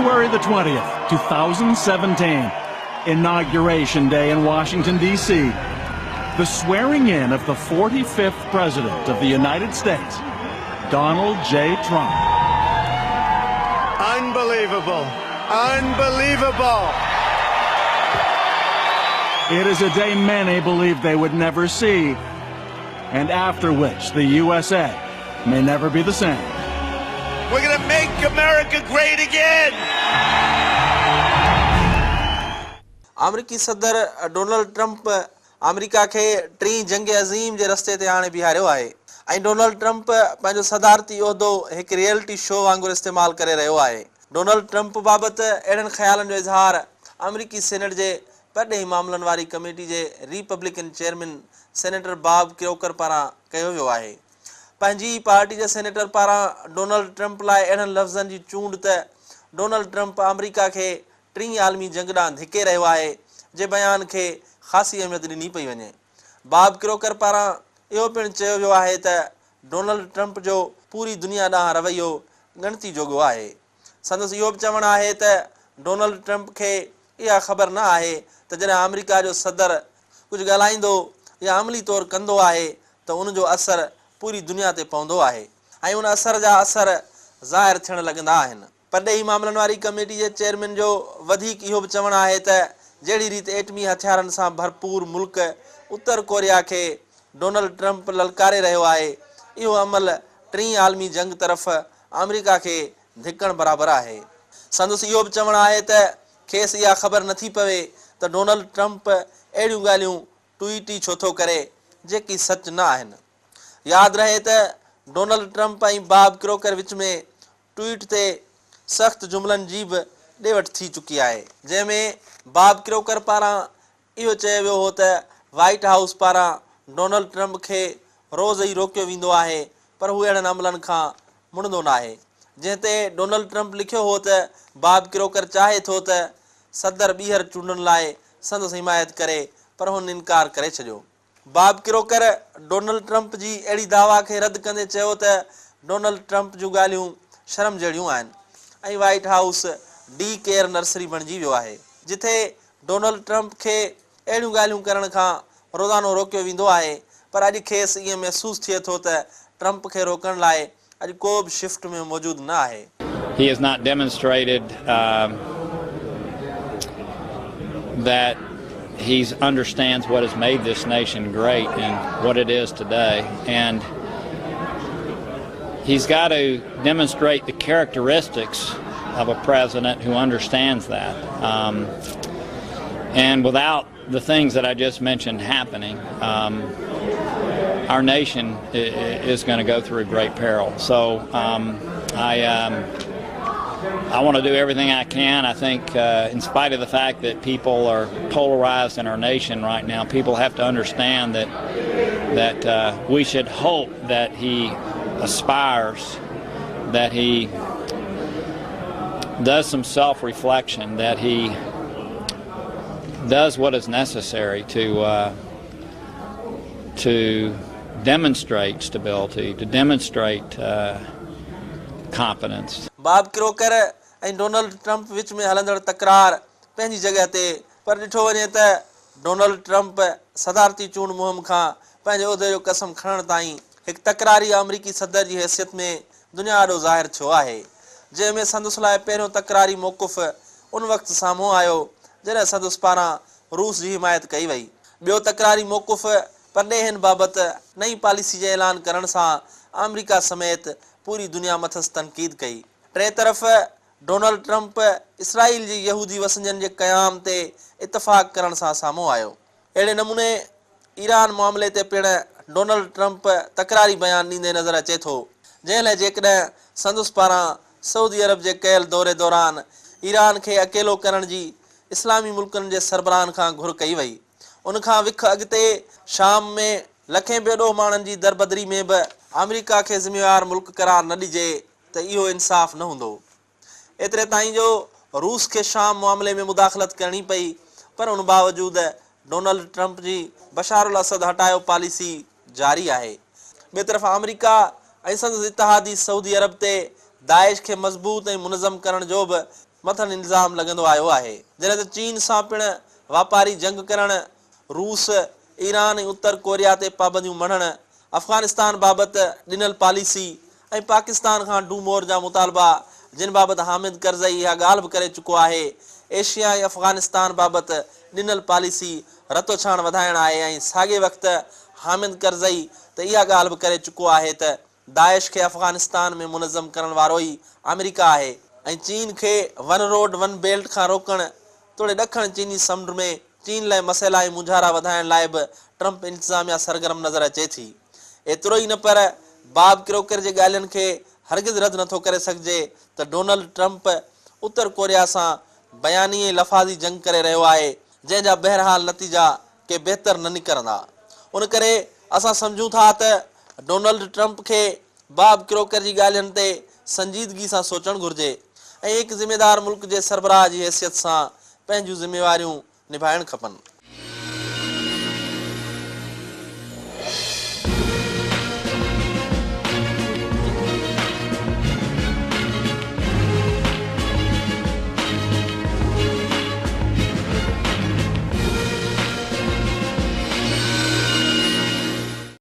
February the 20th, 2017, Inauguration Day in Washington, D.C. The swearing in of the 45th President of the United States, Donald J. Trump. Unbelievable. Unbelievable. It is a day many believed they would never see, and after which the USA may never be the same. We're going to make America great again. अमरीकी सदर Donald Trump अमरीका के T जंग अज़ीम के रस्ते ते आणे बीहारियो आहे ऐं डोनाल्ड ट्रंप पंहिंजो सदारती उहिदो हिकु रियलिटी शो वांगुरु इस्तेमाल करे रहियो आहे। डोनाल्ड ट्रंप बाबति अहिड़नि ख़्यालनि जो इज़हार अमरीकी सेनेट जे परॾेही मामलनि वारी कमेटी जे Republican chairman senator Bob Corker पारां कयो वियो आहे। पंहिंजी पार्टी जे सेनेटर पारां डोनाल्ड ट्रंप लाइ अहिड़नि लफ़्ज़नि जी चूंड त डोनाल्ड ट्रंप अमरीका खे टीं आलमी जंग ॾांहुं धिके रहियो आहे जे बयान खे ख़ासी अहमियत ॾिनी पई वञे। बॉब क्रोकर पारां इहो पिणु चयो वियो आहे त डोनाल्ड ट्रंप जो पूरी दुनिया ॾांहुं रवैयो ॻणती जोॻो आहे। संदसि इहो बि चवणु आहे त डोनाल्ड ट्रंप खे इहा ख़बर न आहे त जॾहिं अमरीका जो सदर कुझु ॻाल्हाईंदो या अमली तौरु कंदो आहे त उनजो असरु पूरी दुनिया ते पवंदो आहे ऐं उन असर जा असर ज़ाहिर थियणु लॻंदा आहिनि। परॾेही मामलनि वारी कमेटी जे चेयरमैन जो वधीक इहो बि चवणु आहे त जहिड़ी रीति एटमी हथियारनि सां भरपूर मुल्क उत्तर कोरिया खे डोनाल्ड ट्रंप ललकारे रहियो आहे, इहो अमल टीं आलमी जंग तरफ़ अमरीका खे धिकणु बराबरि आहे। संदसि इहो बि चवणु आहे त खेसि इहा ख़बर नथी पवे त डोनाल्ड ट्रंप अहिड़ियूं ॻाल्हियूं ट्वीट ई छो थो करे जेकी सच न आहिनि। यादि रहे त डोनाल्ड ट्रंप ऐं बॉब क्रोकर विच में ट्वीट ते सख़्त जुमलनि जी बि ॾे वठि थी चुकी आहे, जंहिंमें बॉब क्रोकर पारां इहो चयो वियो हो त व्हाइट हाउस पारां डोनाल्ड ट्रंप खे रोज़ ई रोकियो वेंदो आहे पर हू अहिड़नि अमलनि खां मुड़ंदो न आहे। जंहिं ते डोनाल्ड ट्रंप लिखियो हो त बॉब क्रोकर चाहे थो त सदर ॿीहर चूंडनि लाइ संदसि हिमायत करे पर हुन इनकार करे छॾियो। बॉब क्रोकर डोनाल्ड ट्रंप जी अहिड़ी दावा खे रद्द कंदे चयो त डोनाल्ड ट्रंप जूं ॻाल्हियूं शर्म जहिड़ियूं आहिनि ऐं white house D care nursery बणिजी वियो आहे, जिथे डोनाल्ड ट्रंप खे अहिड़ियूं ॻाल्हियूं करण खां रोज़ानो रोकियो वेंदो आहे पर अॼु खेसि ईअं महसूसु थिए थो त ट्रंप खे रोकण लाइ अॼु को बि शिफ्ट में मौजूदु न आहे। He has not demonstrated that he understands what has made this nation great and what it is today, and he's got to demonstrate the characteristics of a president who understands that. And without the things that I just mentioned happening, our nation is going to go through great peril. So I want to do everything I can. I think in spite of the fact that people are polarized in our nation right now, people have to understand that we should hope that he aspires, that he does some self-reflection, that he does what is necessary to demonstrate stability, to demonstrate competence. Bob croaker ऐं Donald Trump विच में हलंदड़ तकरार पंहिंजी जॻह ते, पर ॾिठो वञे त डोनाल्ड ट्रंप सदारती चूंड मुहिम खां पंहिंजे उहिदे जो कसम खणण ताईं हिकु तकरारी अमरीकी सदर जी हैसियत में दुनिया ॾाढो ज़ाहिर थियो आहे, जंहिंमें संदसि लाइ पहिरियों तकरारी मौक़ुफ़ उन वक़्तु साम्हूं आयो जॾहिं संदसि पारां रूस जी हिमायत कई वई। ॿियो तकरारी मौक़ुफ़ परॾेहनि बाबति नई पॉलिसी जे ऐलान करण सां अमरीका समेत पूरी दुनिया मथसि तनक़ीद कई। टे तरफ़ डोनाल्ड ट्रंप इसराइल जी यहूदी वसंजनि जे क़याम ते इतफ़ाक़ करण सां साम्हूं आयो। अहिड़े नमूने ईरान मामले ते पिणु डोनाल्ड ट्रंप तकरारी बयान ॾींदे नज़र अचे थो, जंहिं लाइ जेकॾहिं संदसि पारां सऊदी अरब जे कयल दौरे दौरान ईरान खे अकेलो करण जी इस्लामी मुल्कनि जे सरबराहनि खां घुर कई वई, उनखां विख अॻिते शाम में लखें बेॾो माण्हुनि जी दरबदरी में बि अमरीका खे ज़िम्मेवार मुल्क करार न ॾिजे त इहो इंसाफ़ न हूंदो। एतिरे ताईं जो रूस खे शाम मामले में मुदाख़लत करणी पई, पर उन बावजूदि डोनाल्ड ट्रंप जी बशार अल असद हटायो पॉलिसी जारी आहे। ॿिए तरफ़ अमरीका ऐं संदसि इतिहादी सऊदी अरब ते दाइश खे मज़बूत ऐं मुनज़म करण जो बि मथां इल्ज़ाम लॻंदो आयो आहे। जॾहिं त चीन सां पिणु वापारी जंग करणु, रूस, ईरान ऐं उत्तर कोरिया ते पाबंदियूं मढ़णु, अफ़गानिस्तान बाबति ॾिनल पॉलिसी ऐं पाकिस्तान खां डू मोर जा मुतालबा जिन बाबति हामिद करज़ई इहा ॻाल्हि बि करे चुको आहे। एशिया ऐं अफ़गानिस्तान बाबति ॾिनल पॉलिसी रतो छाण वधाइणु आहे ऐं साॻिए वक़्तु हामिद करज़ई त इहा ॻाल्हि बि करे चुको आहे त दाइश खे अफ़गानिस्तान में मुनज़म करण वारो ई अमेरिका आहे ऐं चीन खे वन रोड वन बेल्ट खां रोकणु तोड़े ॾखण चीनी समुंड में चीन लाइ मसइला ऐं मुंझारा वधाइण लाइ बि ट्रंप इंतिज़ामिया सरगर्म नज़र अचे थी। एतिरो ई न पर बॉब क्रोकर जे ॻाल्हियुनि खे हरगिज़ रद्द नथो करे सघिजे त डोनाल्ड ट्रंप उत्तर कोरिया सां बयानी ऐं लफ़ाज़ी जंग करे रहियो आहे, जंहिंजा बहरहाल नतीजा के बहितर न निकिरंदा। उन करे असां सम्झूं था त डोनाल्ड ट्रंप खे बॉब क्रोकर जी ॻाल्हियुनि ते संजीदगी सां सोचणु घुरिजे ऐं हिकु ज़िमेदार मुल्क जे सरबराह जी हैसियत सां पंहिंजूं ज़िमेवारियूं निभाइणु खपनि।